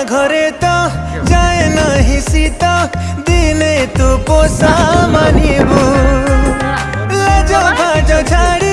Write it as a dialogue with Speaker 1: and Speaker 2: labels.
Speaker 1: घरे तो जाए नहीं सीता दिने तू पोसा मानिबू लाजो भाजो झाड़ी